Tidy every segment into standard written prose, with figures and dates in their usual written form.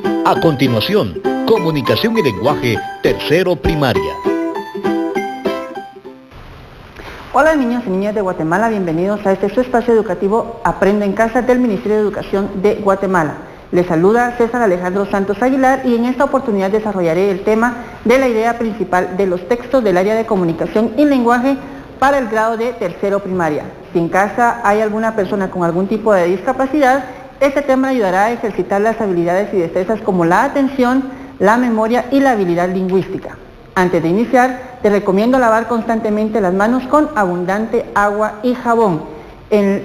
A continuación, Comunicación y Lenguaje, tercero primaria. Hola niños y niñas de Guatemala, bienvenidos a este su espacio educativo Aprendo en Casa del Ministerio de Educación de Guatemala. Les saluda César Alejandro Santos Aguilar y en esta oportunidad desarrollaré el tema de la idea principal de los textos del área de Comunicación y Lenguaje para el grado de tercero primaria. Si en casa hay alguna persona con algún tipo de discapacidad, este tema ayudará a ejercitar las habilidades y destrezas como la atención, la memoria y la habilidad lingüística. Antes de iniciar, te recomiendo lavar constantemente las manos con abundante agua y jabón. En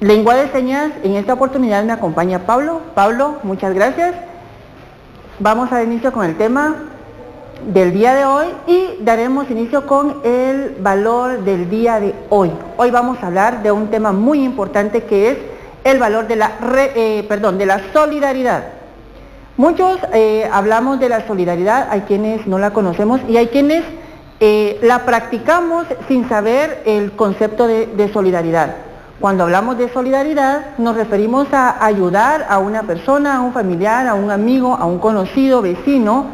lengua de señas, en esta oportunidad me acompaña Pablo. Pablo, muchas gracias. Vamos a dar inicio con el tema del día de hoy y daremos inicio con el valor del día de hoy. Hoy vamos a hablar de un tema muy importante que es el valor de la solidaridad. Muchos hablamos de la solidaridad, hay quienes no la conocemos y hay quienes la practicamos sin saber el concepto de solidaridad. Cuando hablamos de solidaridad nos referimos a ayudar a una persona, a un familiar, a un amigo, a un conocido, vecino,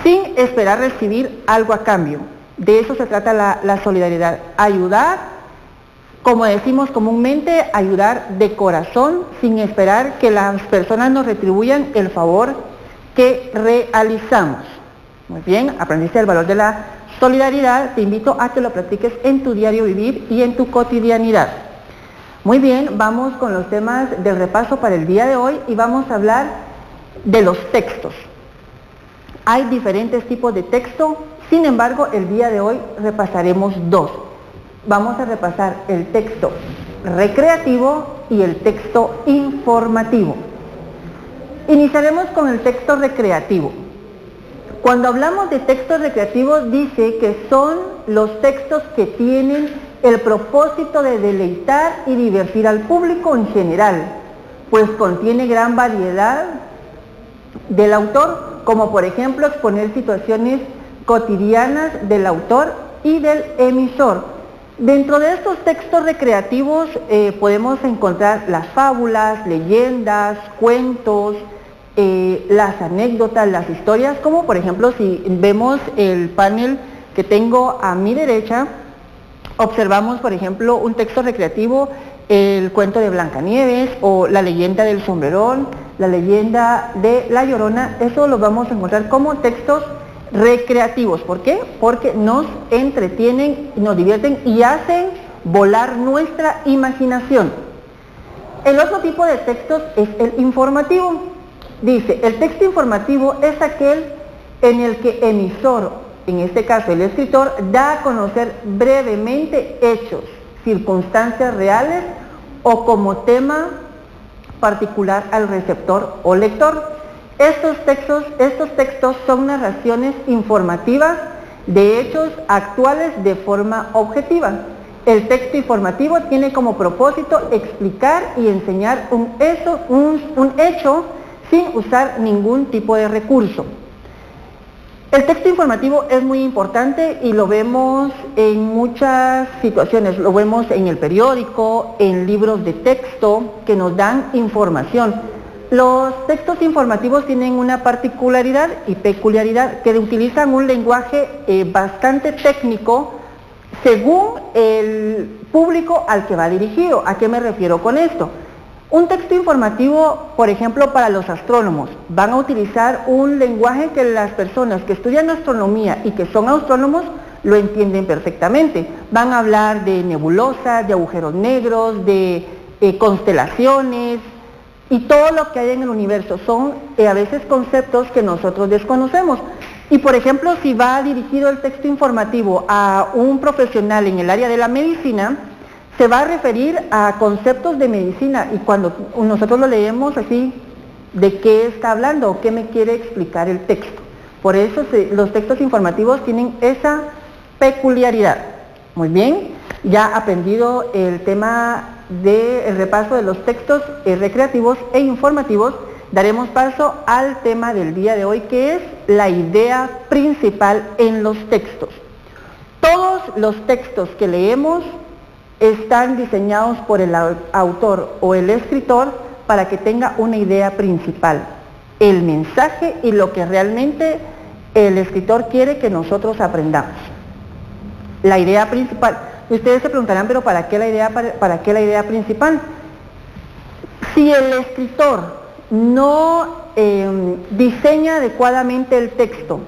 sin esperar recibir algo a cambio. De eso se trata la solidaridad, ayudar. Como decimos comúnmente, ayudar de corazón sin esperar que las personas nos retribuyan el favor que realizamos. Muy bien, aprendiste el valor de la solidaridad, te invito a que lo practiques en tu diario vivir y en tu cotidianidad. Muy bien, vamos con los temas del repaso para el día de hoy y vamos a hablar de los textos. Hay diferentes tipos de texto, sin embargo, el día de hoy repasaremos dos. Vamos a repasar el texto recreativo y el texto informativo. Iniciaremos con el texto recreativo. Cuando hablamos de textos recreativos, dice que son los textos que tienen el propósito de deleitar y divertir al público en general, pues contiene gran variedad del autor, como por ejemplo exponer situaciones cotidianas del autor y del emisor. Dentro de estos textos recreativos podemos encontrar las fábulas, leyendas, cuentos, las anécdotas, las historias, como por ejemplo si vemos el panel que tengo a mi derecha, observamos por ejemplo un texto recreativo, el cuento de Blancanieves o la leyenda del sombrerón, la leyenda de La Llorona. Eso lo vamos a encontrar como textos recreativos. ¿Por qué? Porque nos entretienen, nos divierten y hacen volar nuestra imaginación. El otro tipo de textos es el informativo. Dice, el texto informativo es aquel en el que emisor, en este caso el escritor, da a conocer brevemente hechos, circunstancias reales o como tema particular al receptor o lector. Estos textos son narraciones informativas de hechos actuales de forma objetiva. El texto informativo tiene como propósito explicar y enseñar un hecho sin usar ningún tipo de recurso. El texto informativo es muy importante y lo vemos en muchas situaciones. Lo vemos en el periódico, en libros de texto que nos dan información. Los textos informativos tienen una particularidad y peculiaridad, que utilizan un lenguaje bastante técnico según el público al que va dirigido. ¿A qué me refiero con esto? Un texto informativo, por ejemplo, para los astrónomos, van a utilizar un lenguaje que las personas que estudian astronomía y que son astrónomos lo entienden perfectamente. Van a hablar de nebulosas, de agujeros negros, de constelaciones, y todo lo que hay en el universo son a veces conceptos que nosotros desconocemos. Y por ejemplo, si va dirigido el texto informativo a un profesional en el área de la medicina, se va a referir a conceptos de medicina y cuando nosotros lo leemos así, ¿de qué está hablando o qué me quiere explicar el texto? Por eso los textos informativos tienen esa peculiaridad. Muy bien, ya aprendido el tema del repaso de los textos recreativos e informativos, daremos paso al tema del día de hoy, que es la idea principal en los textos. Todos los textos que leemos están diseñados por el autor o el escritor para que tenga una idea principal. el mensaje y lo que realmente el escritor quiere que nosotros aprendamos. La idea principal. Ustedes se preguntarán, pero ¿para qué la idea principal? Si el escritor no diseña adecuadamente el texto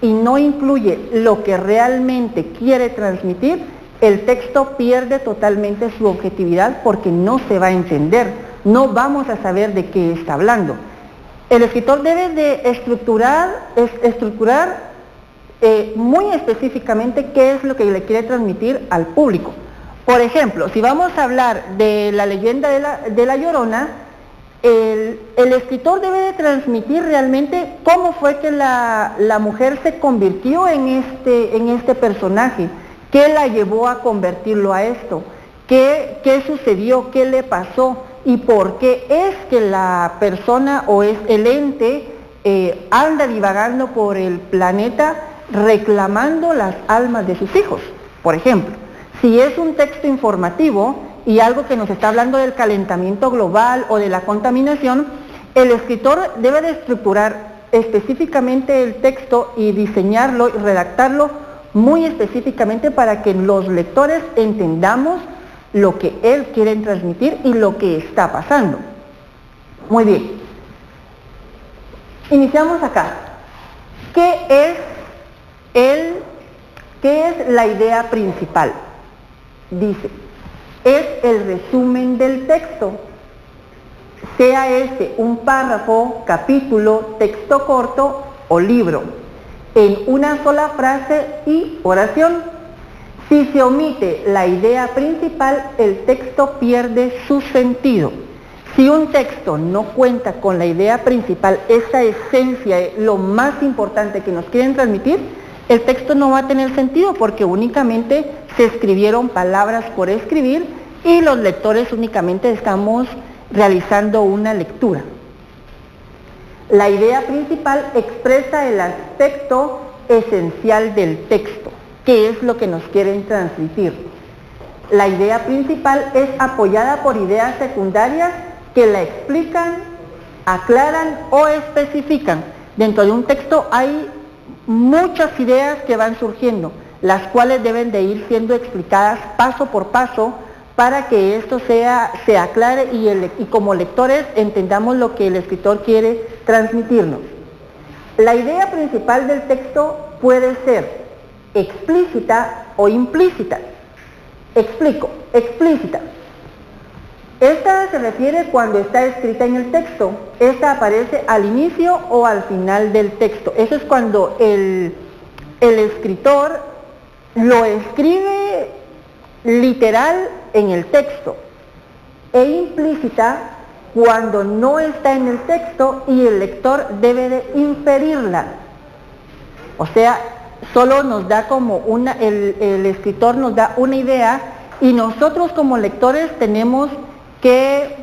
y no incluye lo que realmente quiere transmitir, el texto pierde totalmente su objetividad porque no se va a entender, no vamos a saber de qué está hablando. El escritor debe de estructurar muy específicamente qué es lo que le quiere transmitir al público. Por ejemplo, si vamos a hablar de la leyenda de la Llorona, el escritor debe de transmitir realmente cómo fue que la mujer se convirtió en este personaje, qué la llevó a convertirlo a esto, qué sucedió, qué le pasó y por qué es que la persona o es el ente anda divagando por el planeta reclamando las almas de sus hijos. Por ejemplo, si es un texto informativo y algo que nos está hablando del calentamiento global o de la contaminación, el escritor debe de estructurar específicamente el texto y diseñarlo y redactarlo muy específicamente para que los lectores entendamos lo que él quiere transmitir y lo que está pasando. Muy bien. Iniciamos acá. ¿Qué es la idea principal? Dice, es el resumen del texto, sea este un párrafo, capítulo, texto corto o libro, en una sola frase y oración. Si se omite la idea principal, el texto pierde su sentido. Si un texto no cuenta con la idea principal, esa esencia, lo más importante que nos quieren transmitir, el texto no va a tener sentido porque únicamente se escribieron palabras por escribir y los lectores únicamente estamos realizando una lectura. La idea principal expresa el aspecto esencial del texto, que es lo que nos quieren transmitir. La idea principal es apoyada por ideas secundarias que la explican, aclaran o especifican. Dentro de un texto hay muchas ideas que van surgiendo, las cuales deben de ir siendo explicadas paso por paso para que esto se aclare y como lectores entendamos lo que el escritor quiere transmitirnos. La idea principal del texto puede ser explícita o implícita. Explico, explícita. Esta se refiere cuando está escrita en el texto. Esta aparece al inicio o al final del texto. Eso es cuando el escritor lo escribe literal en el texto. E implícita cuando no está en el texto y el lector debe de inferirla. O sea, solo nos da como el escritor nos da una idea y nosotros como lectores tenemos que,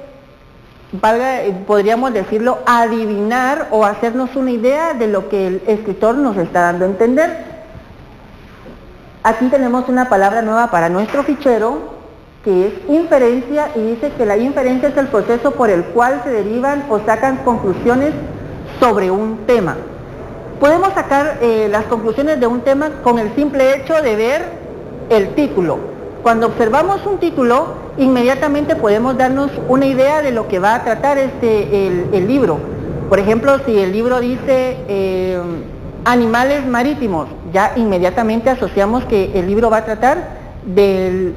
podríamos decirlo, adivinar o hacernos una idea de lo que el escritor nos está dando a entender. Aquí tenemos una palabra nueva para nuestro fichero, que es inferencia, y dice que la inferencia es el proceso por el cual se derivan o sacan conclusiones sobre un tema. Podemos sacar las conclusiones de un tema con el simple hecho de ver el título. Cuando observamos un título, inmediatamente podemos darnos una idea de lo que va a tratar el libro. Por ejemplo, si el libro dice animales marítimos, ya inmediatamente asociamos que el libro va a tratar de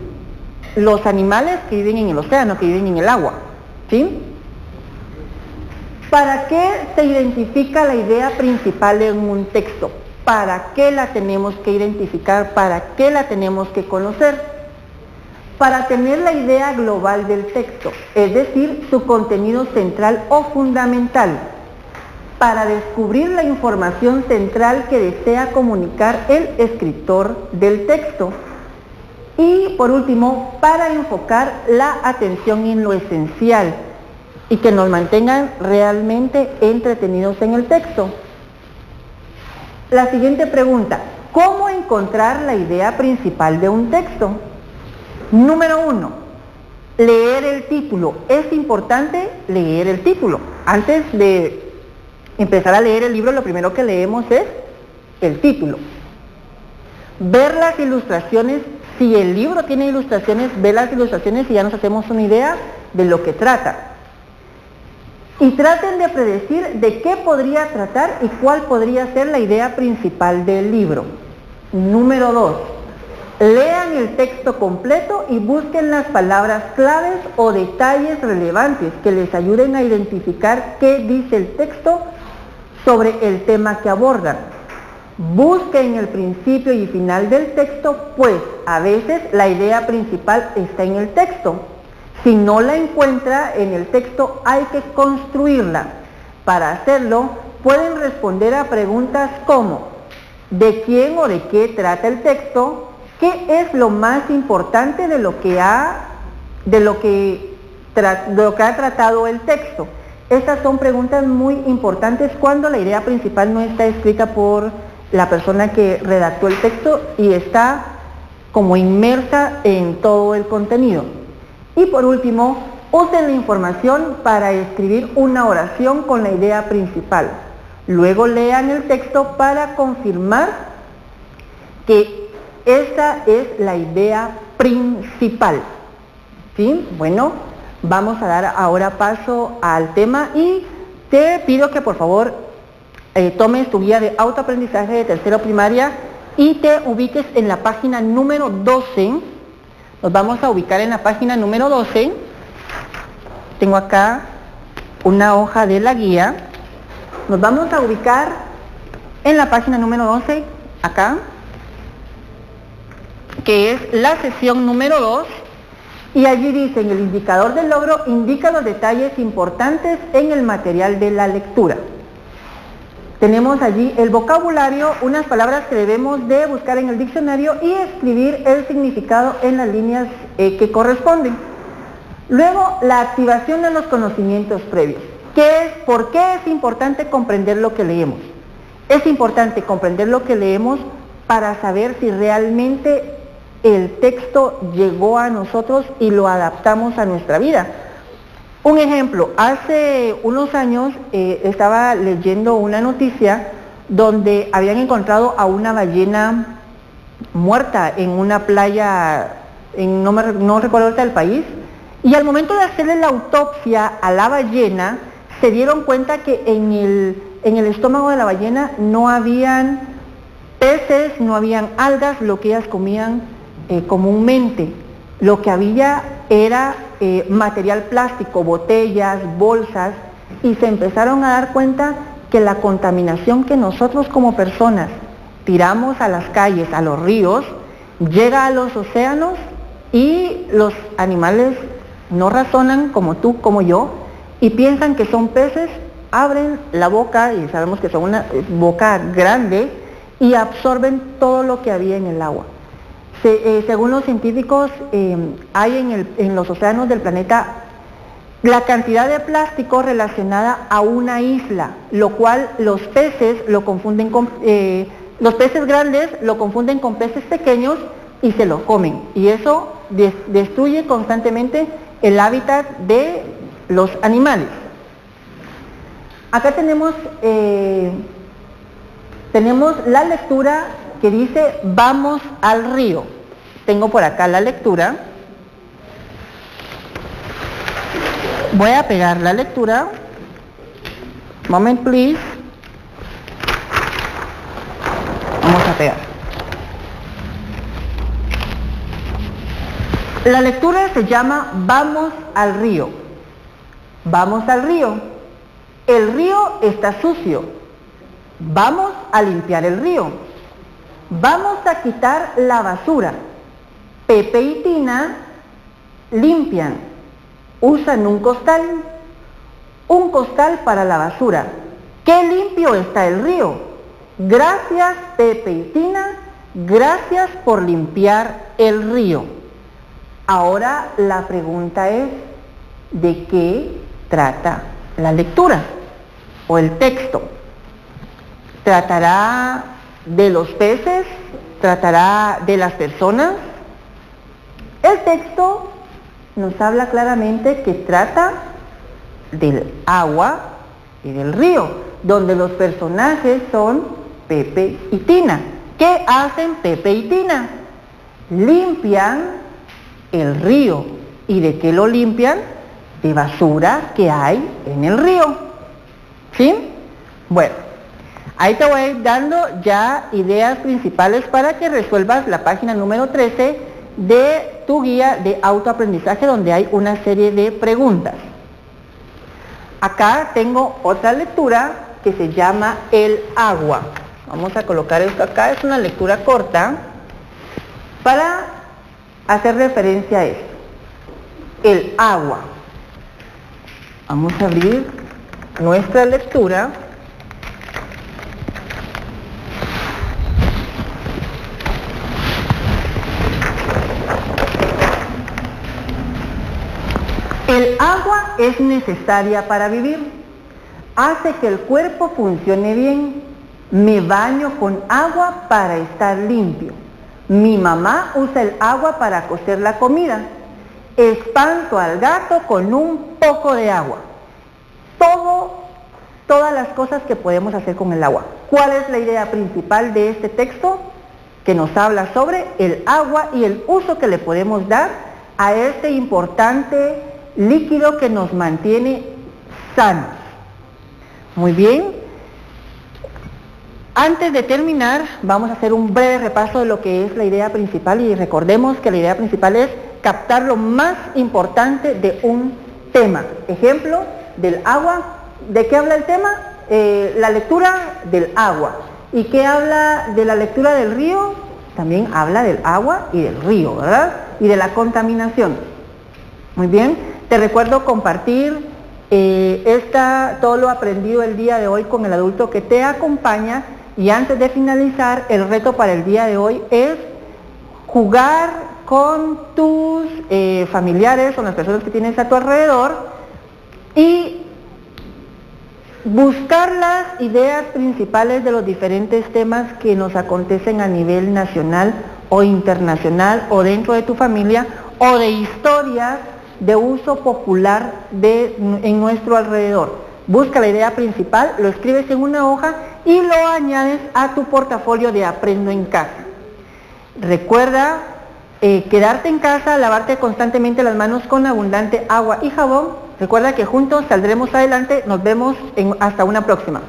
los animales que viven en el océano, que viven en el agua, ¿sí? ¿Para qué se identifica la idea principal en un texto? ¿Para qué la tenemos que identificar? ¿Para qué la tenemos que conocer? Para tener la idea global del texto, es decir, su contenido central o fundamental. Para descubrir la información central que desea comunicar el escritor del texto. Y por último, para enfocar la atención en lo esencial y que nos mantengan realmente entretenidos en el texto. La siguiente pregunta, ¿cómo encontrar la idea principal de un texto? Número 1, leer el título. Es importante leer el título antes de empezar a leer el libro, lo primero que leemos es el título. Ver las ilustraciones, si el libro tiene ilustraciones, ver las ilustraciones y ya nos hacemos una idea de lo que trata. Y traten de predecir de qué podría tratar y cuál podría ser la idea principal del libro. Número 2. Lean el texto completo y busquen las palabras claves o detalles relevantes que les ayuden a identificar qué dice el texto sobre el tema que abordan. Busquen el principio y final del texto, pues a veces la idea principal está en el texto. Si no la encuentra en el texto, hay que construirla. Para hacerlo, pueden responder a preguntas como: ¿de quién o de qué trata el texto? ¿Qué es lo más importante de lo que ha tratado el texto? Estas son preguntas muy importantes cuando la idea principal no está escrita por la persona que redactó el texto y está como inmersa en todo el contenido. Y por último, usen la información para escribir una oración con la idea principal. Luego lean el texto para confirmar que esa es la idea principal. ¿Sí? Bueno, vamos a dar ahora paso al tema y te pido que por favor tomes tu guía de autoaprendizaje de tercero primaria y te ubiques en la página número 12. Nos vamos a ubicar en la página número 12. Tengo acá una hoja de la guía. Nos vamos a ubicar en la página número 12, acá, que es la sesión número 2, y allí dice: en el indicador del logro indica los detalles importantes en el material de la lectura. Tenemos allí el vocabulario, unas palabras que debemos de buscar en el diccionario y escribir el significado en las líneas que corresponden. Luego, la activación de los conocimientos previos. ¿Por qué es importante comprender lo que leemos? Es importante comprender lo que leemos para saber si realmente el texto llegó a nosotros y lo adaptamos a nuestra vida. Un ejemplo, hace unos años estaba leyendo una noticia donde habían encontrado a una ballena muerta en una playa, no recuerdo ahorita el país, y al momento de hacerle la autopsia a la ballena, se dieron cuenta que en el estómago de la ballena no habían peces, no habían algas, lo que ellas comían comúnmente. Lo que había era material plástico, botellas, bolsas, y se empezaron a dar cuenta que la contaminación que nosotros como personas tiramos a las calles, a los ríos, llega a los océanos y los animales no razonan como tú, como yo, y piensan que son peces, abren la boca, y sabemos que son una boca grande, y absorben todo lo que había en el agua. Según los científicos, hay en los océanos del planeta la cantidad de plástico relacionada a una isla, lo cual los peces los peces grandes lo confunden con peces pequeños y se lo comen. Y eso destruye constantemente el hábitat de los animales. Acá tenemos la lectura que dice: vamos al río. Tengo por acá la lectura. Voy a pegar la lectura. Moment, please. Vamos a pegar. La lectura se llama Vamos al río. Vamos al río. El río está sucio. Vamos a limpiar el río. Vamos a quitar la basura. Pepe y Tina limpian. Usan un costal para la basura. ¡Qué limpio está el río! Gracias, Pepe y Tina, gracias por limpiar el río. Ahora la pregunta es: ¿de qué trata la lectura o el texto? ¿Tratará de los peces? ¿Tratará de las personas? El texto nos habla claramente que trata del agua y del río. donde los personajes son Pepe y Tina. ¿Qué hacen Pepe y Tina? Limpian el río. ¿Y de qué lo limpian? De basura que hay en el río. ¿Sí? Bueno, ahí te voy a ir dando ya ideas principales para que resuelvas la página número 13 de tu guía de autoaprendizaje, donde hay una serie de preguntas. Acá tengo otra lectura que se llama El agua. Vamos a colocar esto acá, es una lectura corta para hacer referencia a esto. El agua. Vamos a abrir nuestra lectura. El agua es necesaria para vivir. Hace que el cuerpo funcione bien. Me baño con agua para estar limpio. Mi mamá usa el agua para cocer la comida. Espanto al gato con un poco de agua. Todas las cosas que podemos hacer con el agua. ¿Cuál es la idea principal de este texto? Que nos habla sobre el agua y el uso que le podemos dar a este importante líquido que nos mantiene sanos. Muy bien. Antes de terminar, vamos a hacer un breve repaso de lo que es la idea principal, y recordemos que la idea principal es captar lo más importante de un tema. Ejemplo, del agua. ¿De qué habla el tema? La lectura del agua. ¿Y qué habla de la lectura del río? También habla del agua y del río, ¿verdad? Y de la contaminación. Muy bien. Te recuerdo compartir todo lo aprendido el día de hoy con el adulto que te acompaña. Y antes de finalizar, el reto para el día de hoy es jugar con tus familiares, con las personas que tienes a tu alrededor, y buscar las ideas principales de los diferentes temas que nos acontecen a nivel nacional o internacional, o dentro de tu familia, o de historias de uso popular en nuestro alrededor. Busca la idea principal, lo escribes en una hoja y lo añades a tu portafolio de Aprendo en Casa. Recuerda quedarte en casa, lavarte constantemente las manos con abundante agua y jabón. Recuerda que juntos saldremos adelante. Nos vemos hasta una próxima.